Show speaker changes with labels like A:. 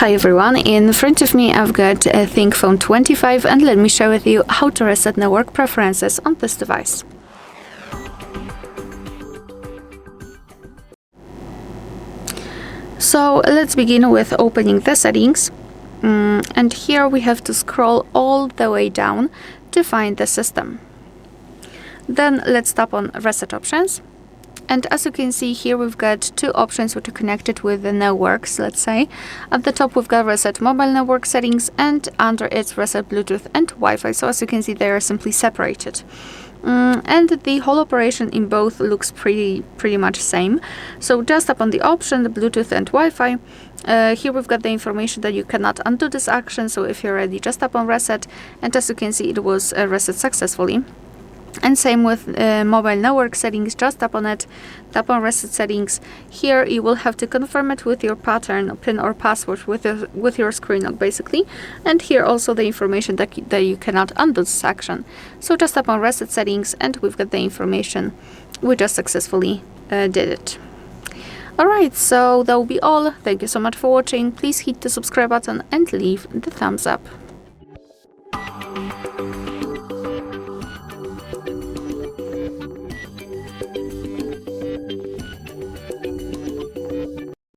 A: Hi everyone, in front of me I've got a ThinkPhone 25 and let me share with you how to reset network preferences on this device. So let's begin with opening the settings, and here we have to scroll all the way down to find the system. Then let's tap on Reset Options. And as you can see here, we've got two options which are connected with the networks, let's say. At the top, we've got Reset Mobile Network Settings, and under it, Reset Bluetooth and Wi-Fi. So as you can see, they are simply separated. And the whole operation in both looks pretty much same. So just tap on the option, the Bluetooth and Wi-Fi. Here we've got the information that you cannot undo this action. So if you're ready, just tap on Reset. And as you can see, it was reset successfully. And same with mobile network settings, just tap on it, tap on Reset Settings. Here you will have to confirm it with your pattern, PIN or password with your screen lock basically. And here also the information that you cannot undo this action. So just tap on Reset Settings and we've got the information. We just successfully did it. Alright, so that will be all. Thank you so much for watching. Please hit the subscribe button and leave the thumbs up.